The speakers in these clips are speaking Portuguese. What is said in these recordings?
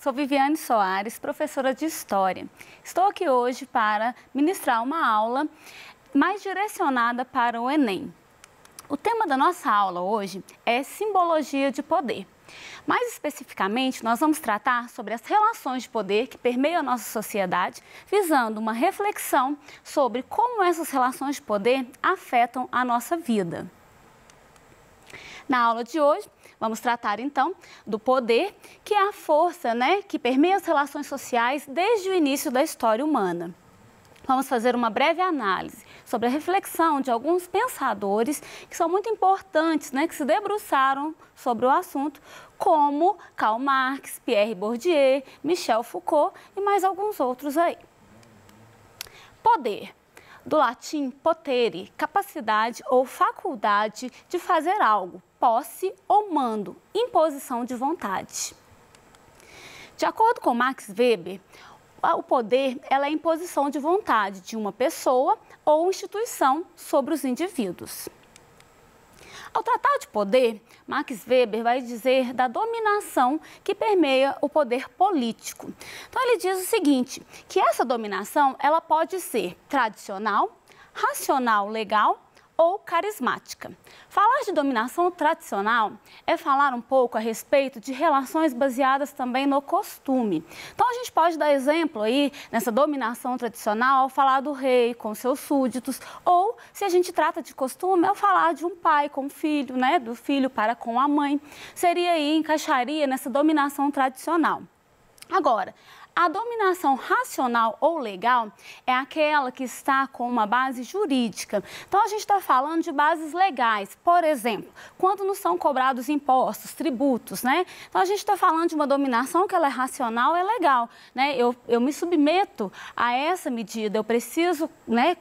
sou Viviane Soares, professora de História. Estou aqui hoje para ministrar uma aula mais direcionada para o Enem. O tema da nossa aula hoje é simbologia de poder. Mais especificamente, nós vamos tratar sobre as relações de poder que permeiam a nossa sociedade, visando uma reflexão sobre como essas relações de poder afetam a nossa vida. Na aula de hoje, vamos tratar então do poder, que é a força, que permeia as relações sociais desde o início da história humana. Vamos fazer uma breve análise sobre a reflexão de alguns pensadores que são muito importantes, que se debruçaram sobre o assunto, como Karl Marx, Pierre Bourdieu, Michel Foucault e mais alguns outros aí. Poder. Do latim potere, capacidade ou faculdade de fazer algo, posse ou mando, imposição de vontade. De acordo com Max Weber, o poder é a imposição de vontade de uma pessoa ou instituição sobre os indivíduos. Ao tratar de poder, Max Weber vai dizer da dominação que permeia o poder político. Então ele diz o seguinte, que essa dominação ela pode ser tradicional, racional, legal ou carismática. Falar de dominação tradicional é falar um pouco a respeito de relações baseadas também no costume. Então a gente pode dar exemplo aí nessa dominação tradicional ao falar do rei com seus súditos, ou se a gente trata de costume, ao falar de um pai com o filho, do filho para com a mãe. Seria aí, encaixaria nessa dominação tradicional. Agora, a dominação racional ou legal é aquela que está com uma base jurídica. Então, a gente está falando de bases legais. Por exemplo, quando não são cobrados impostos, tributos, Então, a gente está falando de uma dominação que ela é racional, é legal, Eu me submeto a essa medida, eu preciso,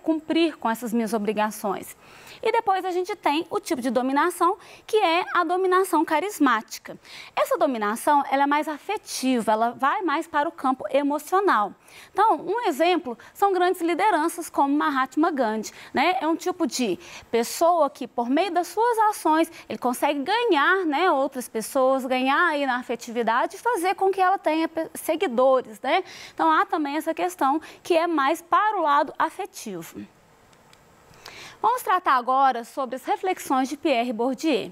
cumprir com essas minhas obrigações. E depois a gente tem o tipo de dominação, que é a dominação carismática. Essa dominação, ela é mais afetiva, ela vai mais para o campo emocional. Então, um exemplo são grandes lideranças como Mahatma Gandhi, É um tipo de pessoa que, por meio das suas ações, ele consegue ganhar, outras pessoas, ganhar aí na afetividade e fazer com que ela tenha seguidores, Então, há também essa questão que é mais para o lado afetivo. Vamos tratar agora sobre as reflexões de Pierre Bourdieu.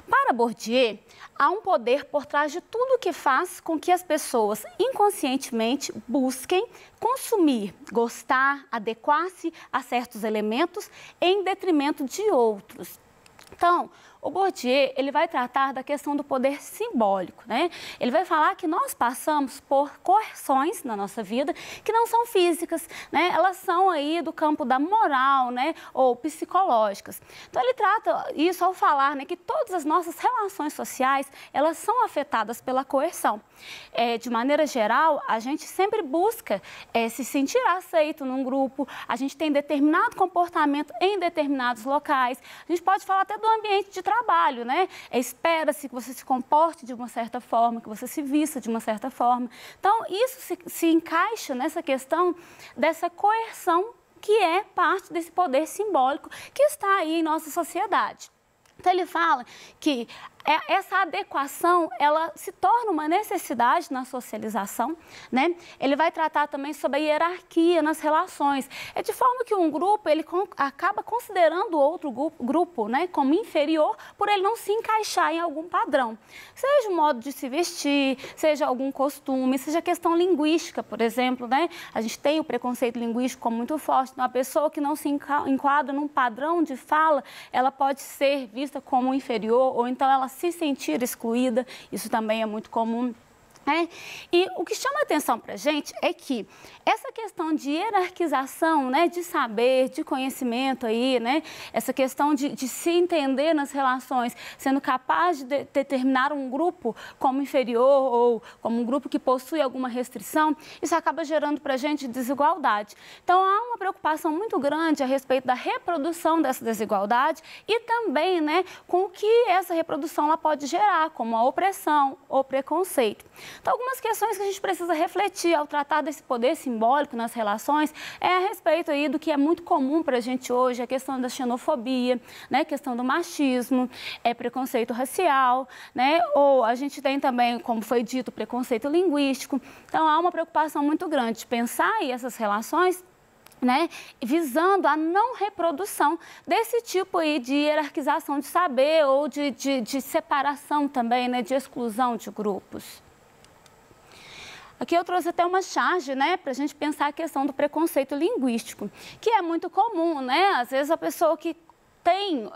Para Bourdieu, há um poder por trás de tudo que faz com que as pessoas inconscientemente busquem consumir, gostar, adequar-se a certos elementos em detrimento de outros. Então, o Bourdieu, ele vai tratar da questão do poder simbólico, Ele vai falar que nós passamos por coerções na nossa vida que não são físicas, Elas são aí do campo da moral, ou psicológicas. Então, ele trata isso ao falar, que todas as nossas relações sociais, elas são afetadas pela coerção. De maneira geral, a gente sempre busca se sentir aceito num grupo, a gente tem determinado comportamento em determinados locais, a gente pode falar até do ambiente de trabalho, Espera-se que você se comporte de uma certa forma, que você se vista de uma certa forma. Então, isso se encaixa nessa questão dessa coerção que é parte desse poder simbólico que está aí em nossa sociedade. Então, ele fala que essa adequação, ela se torna uma necessidade na socialização, Ele vai tratar também sobre a hierarquia nas relações. É de forma que um grupo, ele acaba considerando o outro grupo, como inferior, por ele não se encaixar em algum padrão. Seja o modo de se vestir, seja algum costume, seja questão linguística, por exemplo, A gente tem o preconceito linguístico como muito forte. Então, a pessoa que não se enquadra num padrão de fala, ela pode ser vista como inferior, ou então ela se sentir excluída, isso também é muito comum. E o que chama a atenção para a gente é que essa questão de hierarquização, de saber, de conhecimento aí, essa questão de se entender nas relações, sendo capaz de determinar um grupo como inferior ou como um grupo que possui alguma restrição, isso acaba gerando para a gente desigualdade. Então, há uma preocupação muito grande a respeito da reprodução dessa desigualdade e também, com o que essa reprodução ela pode gerar, como a opressão ou preconceito. Então, algumas questões que a gente precisa refletir ao tratar desse poder simbólico nas relações é a respeito aí do que é muito comum para a gente hoje, a questão da xenofobia, né, a questão do machismo, preconceito racial, né, ou a gente tem também, como foi dito, preconceito linguístico. Então, há uma preocupação muito grande de pensar aí essas relações, né, visando a não reprodução desse tipo aí de hierarquização de saber ou de separação também, né, de exclusão de grupos. Aqui eu trouxe até uma charge, né, para a gente pensar a questão do preconceito linguístico, que é muito comum, né, às vezes a pessoa que tem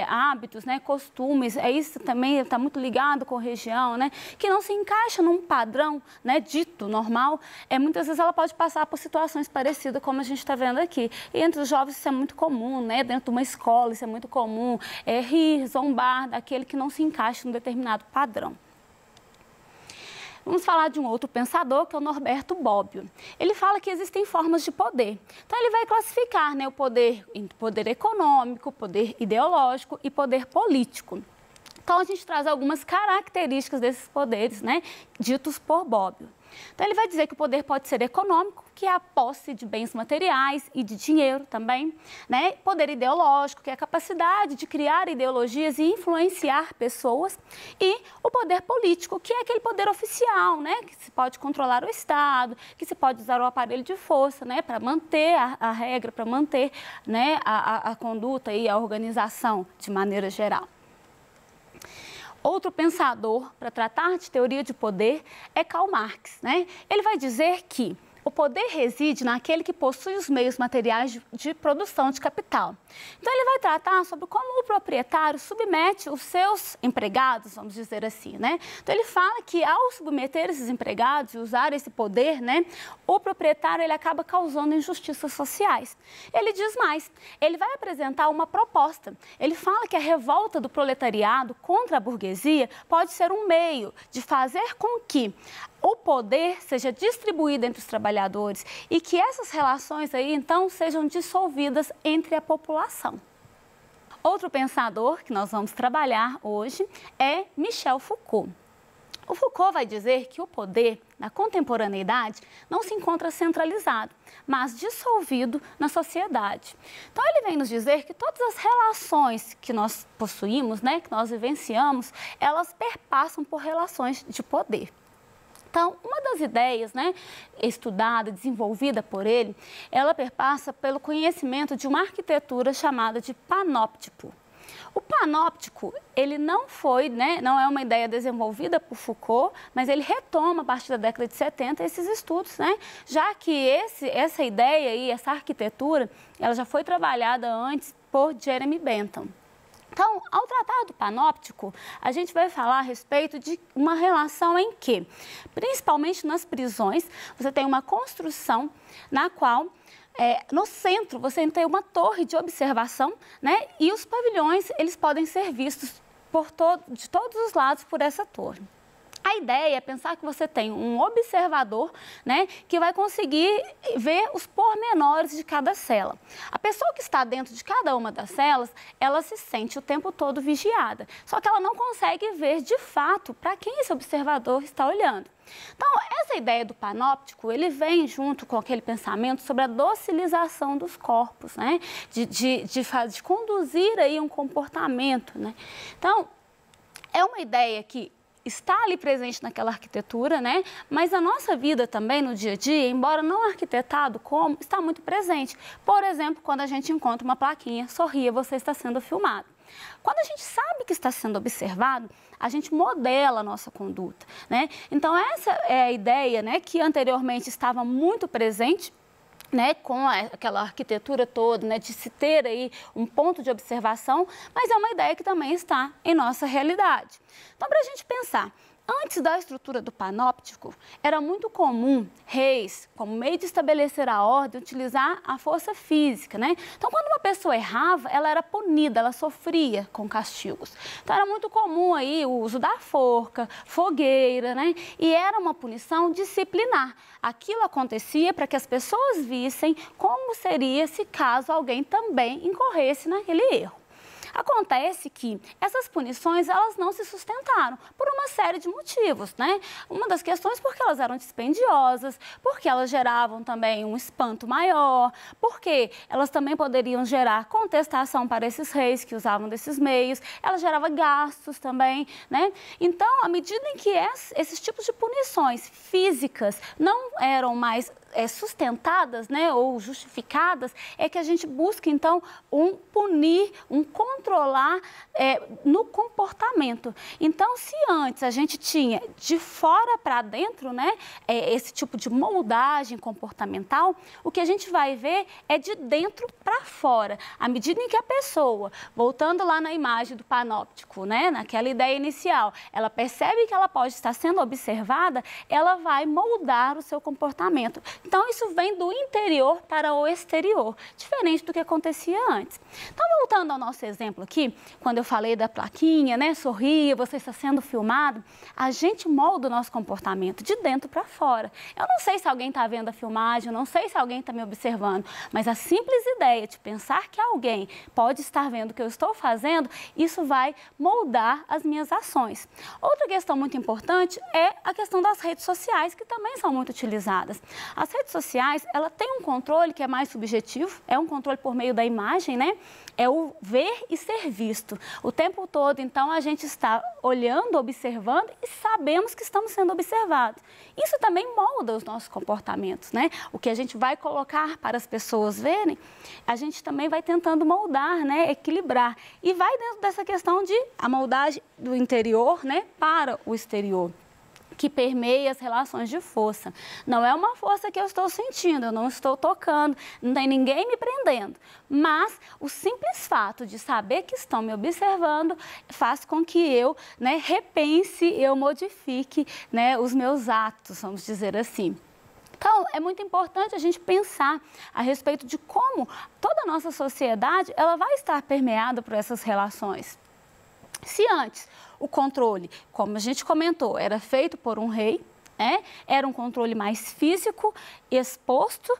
hábitos, né, costumes, isso também está muito ligado com a região, né, que não se encaixa num padrão, né, dito normal, muitas vezes ela pode passar por situações parecidas como a gente está vendo aqui. E entre os jovens isso é muito comum, né, dentro de uma escola isso é muito comum, rir, zombar daquele que não se encaixa num determinado padrão. Vamos falar de um outro pensador, que é o Norberto Bobbio. Ele fala que existem formas de poder. Então, ele vai classificar, né, o poder em poder econômico, poder ideológico e poder político. Então, a gente traz algumas características desses poderes, né, ditos por Bobbio. Então, ele vai dizer que o poder pode ser econômico, que é a posse de bens materiais e de dinheiro também, né? Poder ideológico, que é a capacidade de criar ideologias e influenciar pessoas. E o poder político, que é aquele poder oficial, né? Que se pode controlar o Estado, que se pode usar o aparelho de força, né? Para manter a regra, para manter, né, a conduta e a organização de maneira geral. Outro pensador para tratar de teoria de poder é Karl Marx, né? Ele vai dizer que o poder reside naquele que possui os meios materiais de produção de capital. Então, ele vai tratar sobre como o proprietário submete os seus empregados, vamos dizer assim, né? Então, ele fala que ao submeter esses empregados e usar esse poder, né, o proprietário ele acaba causando injustiças sociais. Ele diz mais, ele vai apresentar uma proposta. Ele fala que a revolta do proletariado contra a burguesia pode ser um meio de fazer com que o poder seja distribuído entre os trabalhadores e que essas relações aí, então, sejam dissolvidas entre a população. Outro pensador que nós vamos trabalhar hoje é Michel Foucault. O Foucault vai dizer que o poder, na contemporaneidade, não se encontra centralizado, mas dissolvido na sociedade. Então, ele vem nos dizer que todas as relações que nós possuímos, né, que nós vivenciamos, elas perpassam por relações de poder. Então, uma das ideias, né, estudada, desenvolvida por ele, ela perpassa pelo conhecimento de uma arquitetura chamada de panóptico. O panóptico, ele não foi, né, não é uma ideia desenvolvida por Foucault, mas ele retoma a partir da década de 70 esses estudos, né, já que essa ideia e essa arquitetura, ela já foi trabalhada antes por Jeremy Bentham. Então, ao tratar do panóptico, a gente vai falar a respeito de uma relação em que, principalmente nas prisões, você tem uma construção na qual, no centro, você tem uma torre de observação, né? E os pavilhões, eles podem ser vistos de todos os lados por essa torre. A ideia é pensar que você tem um observador, né, que vai conseguir ver os pormenores de cada cela. A pessoa que está dentro de cada uma das celas, ela se sente o tempo todo vigiada, só que ela não consegue ver de fato para quem esse observador está olhando. Então, essa ideia do panóptico, ele vem junto com aquele pensamento sobre a docilização dos corpos, né, de conduzir aí um comportamento, né. Então, é uma ideia que está ali presente naquela arquitetura, né? Mas a nossa vida também, no dia a dia, embora não arquitetado como, está muito presente. Por exemplo, quando a gente encontra uma plaquinha, sorria, você está sendo filmado. Quando a gente sabe que está sendo observado, a gente modela a nossa conduta, né? Então, essa é a ideia, né, que anteriormente estava muito presente, né, com aquela arquitetura toda, né, de se ter aí um ponto de observação, mas é uma ideia que também está em nossa realidade. Então, para a gente pensar, antes da estrutura do panóptico, era muito comum reis, como meio de estabelecer a ordem, utilizar a força física, né? Então, quando uma pessoa errava, ela era punida, ela sofria com castigos. Então, era muito comum aí o uso da forca, fogueira, né? E era uma punição disciplinar. Aquilo acontecia para que as pessoas vissem como seria se caso alguém também incorresse naquele erro. Acontece que essas punições, elas não se sustentaram por uma série de motivos, né? Uma das questões porque elas eram dispendiosas, porque elas geravam também um espanto maior, porque elas também poderiam gerar contestação para esses reis que usavam desses meios, ela gerava gastos também, né? Então, à medida em que esses tipos de punições físicas não eram mais sustentadas, né, ou justificadas, é que a gente busca, então, punir, controlar no comportamento. Então, se antes a gente tinha de fora para dentro, né, esse tipo de moldagem comportamental, o que a gente vai ver é de dentro para fora. À medida em que a pessoa, voltando lá na imagem do panóptico, né, naquela ideia inicial, ela percebe que ela pode estar sendo observada, ela vai moldar o seu comportamento. Então, isso vem do interior para o exterior, diferente do que acontecia antes. Então, voltando ao nosso exemplo aqui, quando eu falei da plaquinha, né, sorria, você está sendo filmado, a gente molda o nosso comportamento de dentro para fora. Eu não sei se alguém está vendo a filmagem, eu não sei se alguém está me observando, mas a simples ideia de pensar que alguém pode estar vendo o que eu estou fazendo, isso vai moldar as minhas ações. Outra questão muito importante é a questão das redes sociais, que também são muito utilizadas. As redes sociais, ela tem um controle que é mais subjetivo, é um controle por meio da imagem, né? É o ver e ser visto. O tempo todo, então, a gente está olhando, observando e sabemos que estamos sendo observados. Isso também molda os nossos comportamentos, né? O que a gente vai colocar para as pessoas verem, a gente também vai tentando moldar, né? Equilibrar. E vai dentro dessa questão de a moldagem do interior, né? Para o exterior, que permeia as relações de força. Não é uma força que eu estou sentindo, eu não estou tocando, não tem ninguém me prendendo. Mas o simples fato de saber que estão me observando faz com que eu, né, repense, eu modifique, né, os meus atos, vamos dizer assim. Então, é muito importante a gente pensar a respeito de como toda a nossa sociedade ela vai estar permeada por essas relações. Se antes o controle, como a gente comentou, era feito por um rei, era um controle mais físico, exposto,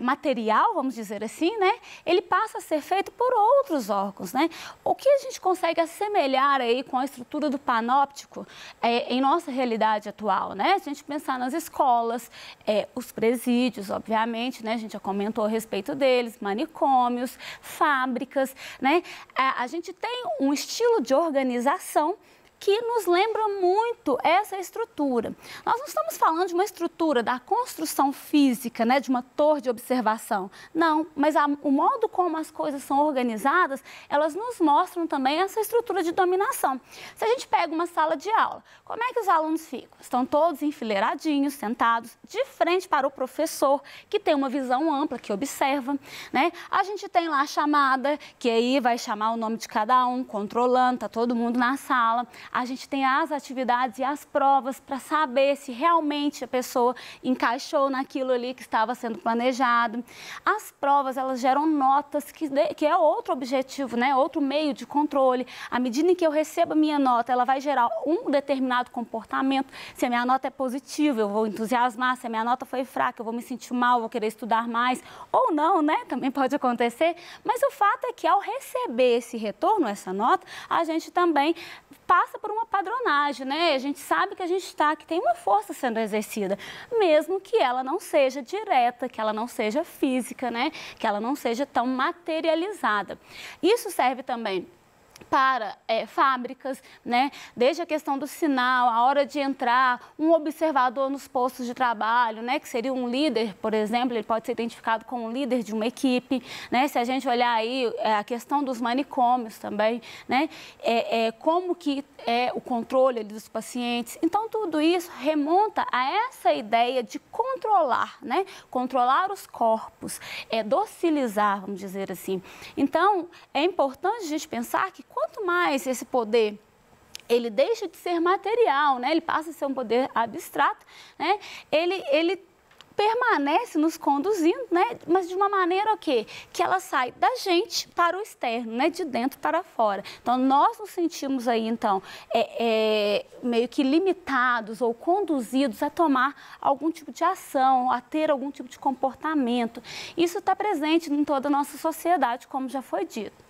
material, vamos dizer assim, né? Ele passa a ser feito por outros órgãos, né? O que a gente consegue assemelhar aí com a estrutura do panóptico em nossa realidade atual, né? Se a gente pensar nas escolas, os presídios, obviamente, né? A gente já comentou a respeito deles, manicômios, fábricas, né? A gente tem um estilo de organização que nos lembra muito essa estrutura. Nós não estamos falando de uma estrutura da construção física, né, de uma torre de observação. Não, mas o modo como as coisas são organizadas, elas nos mostram também essa estrutura de dominação. Se a gente pega uma sala de aula, como é que os alunos ficam? Estão todos enfileiradinhos, sentados, de frente para o professor, que tem uma visão ampla, que observa, né? A gente tem lá a chamada, que aí vai chamar o nome de cada um, controlando, está todo mundo na sala. A gente tem as atividades e as provas para saber se realmente a pessoa encaixou naquilo ali que estava sendo planejado. As provas, elas geram notas, que é outro objetivo, né? Outro meio de controle. À medida em que eu recebo a minha nota, ela vai gerar um determinado comportamento. Se a minha nota é positiva, eu vou entusiasmar. Se a minha nota foi fraca, eu vou me sentir mal, vou querer estudar mais. Ou não, né? Também pode acontecer. Mas o fato é que ao receber esse retorno, essa nota, a gente também passa por uma padronagem, né? A gente sabe que que tem uma força sendo exercida, mesmo que ela não seja direta, que ela não seja física, né? Que ela não seja tão materializada. Isso serve também para fábricas, né? Desde a questão do sinal, a hora de entrar, um observador nos postos de trabalho, né? Que seria um líder, por exemplo, ele pode ser identificado como um líder de uma equipe, né? Se a gente olhar aí a questão dos manicômios também, né? Como que é o controle ali dos pacientes. Então, tudo isso remonta a essa ideia de controlar, né? Controlar os corpos, docilizar, vamos dizer assim. Então, é importante a gente pensar que quanto mais esse poder ele deixa de ser material, né? Ele passa a ser um poder abstrato, né? Ele permanece nos conduzindo, né? Mas de uma maneira o quê? Que ela sai da gente para o externo, né? De dentro para fora. Então, nós nos sentimos aí, então, meio que limitados ou conduzidos a tomar algum tipo de ação, a ter algum tipo de comportamento. Isso está presente em toda a nossa sociedade, como já foi dito.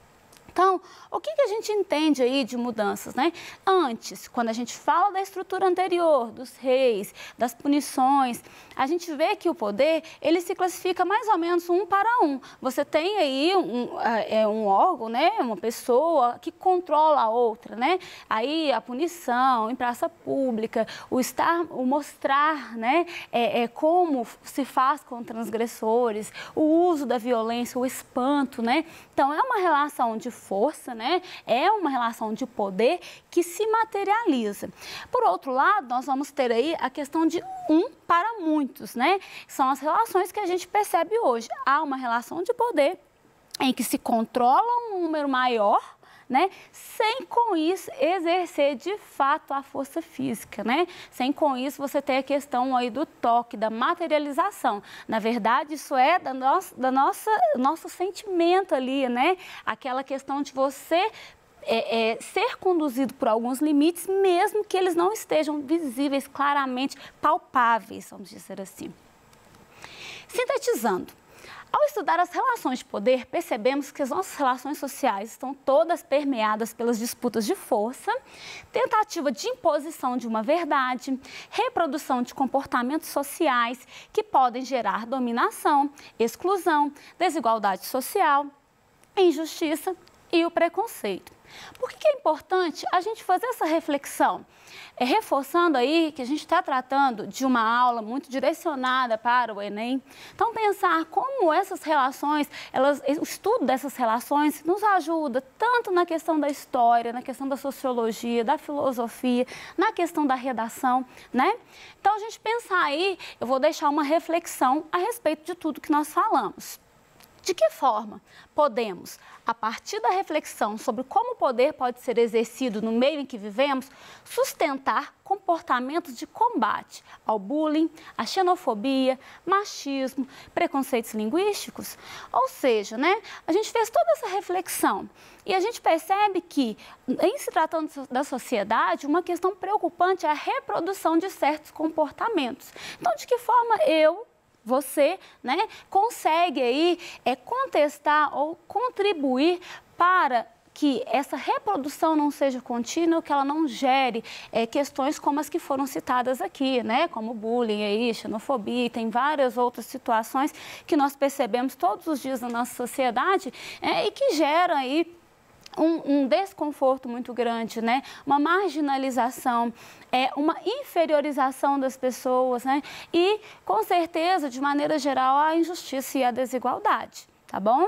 Então, o que a gente entende aí de mudanças, né? Antes, quando a gente fala da estrutura anterior, dos reis, das punições, a gente vê que o poder, ele se classifica mais ou menos 1 para 1. Você tem aí um órgão, né? Uma pessoa que controla a outra, né? Aí a punição em praça pública, o mostrar, né? Como se faz com transgressores, o uso da violência, o espanto, né? Então, é uma relação de força, né? É uma relação de poder que se materializa. Por outro lado, nós vamos ter aí a questão de 1 para muitos, né? São as relações que a gente percebe hoje. Há uma relação de poder em que se controla um número maior, né? Sem com isso exercer de fato a força física, né? Sem com isso você ter a questão aí do toque, da materialização. Na verdade, isso é nosso sentimento ali, né? Aquela questão de você ser conduzido por alguns limites, mesmo que eles não estejam visíveis, claramente palpáveis, vamos dizer assim. Sintetizando. Ao estudar as relações de poder, percebemos que as nossas relações sociais estão todas permeadas pelas disputas de força, tentativa de imposição de uma verdade, reprodução de comportamentos sociais que podem gerar dominação, exclusão, desigualdade social, injustiça e o preconceito. Por que é importante a gente fazer essa reflexão? Reforçando aí que a gente está tratando de uma aula muito direcionada para o Enem. Então, pensar como essas relações, o estudo dessas relações nos ajuda tanto na questão da história, na questão da sociologia, da filosofia, na questão da redação, né? Então, a gente pensar aí, eu vou deixar uma reflexão a respeito de tudo que nós falamos. De que forma podemos, a partir da reflexão sobre como o poder pode ser exercido no meio em que vivemos, sustentar comportamentos de combate ao bullying, à xenofobia, machismo, preconceitos linguísticos? Ou seja, né, a gente fez toda essa reflexão e a gente percebe que, em se tratando da sociedade, uma questão preocupante é a reprodução de certos comportamentos. Então, de que forma você, né, consegue aí contestar ou contribuir para que essa reprodução não seja contínua, que ela não gere questões como as que foram citadas aqui, né, como bullying, aí, xenofobia, tem várias outras situações que nós percebemos todos os dias na nossa sociedade e que geram aí um desconforto muito grande, né? Uma marginalização, uma inferiorização das pessoas, né? E, com certeza, de maneira geral, a injustiça e a desigualdade, tá bom?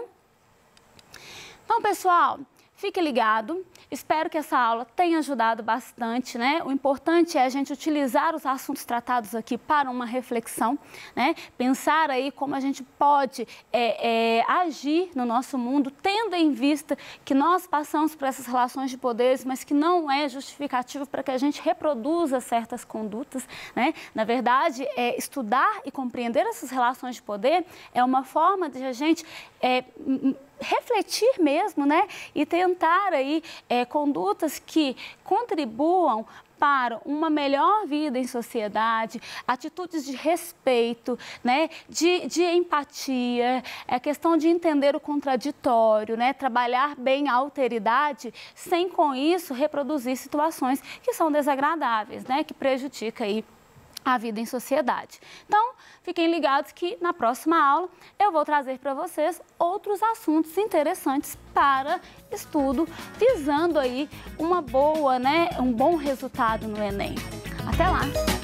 Então, pessoal, fique ligado. Espero que essa aula tenha ajudado bastante, né? O importante é a gente utilizar os assuntos tratados aqui para uma reflexão, né? Pensar aí como a gente pode agir no nosso mundo, tendo em vista que nós passamos por essas relações de poderes, mas que não é justificativo para que a gente reproduza certas condutas, né? Na verdade, estudar e compreender essas relações de poder é uma forma de a gente refletir mesmo, né? E tentar aí condutas que contribuam para uma melhor vida em sociedade, atitudes de respeito, né? de empatia, a questão de entender o contraditório, né? Trabalhar bem a alteridade, sem com isso reproduzir situações que são desagradáveis, né? Que prejudicam aí a vida em sociedade. Então, fiquem ligados que na próxima aula eu vou trazer para vocês outros assuntos interessantes para estudo, visando aí um bom resultado no Enem. Até lá!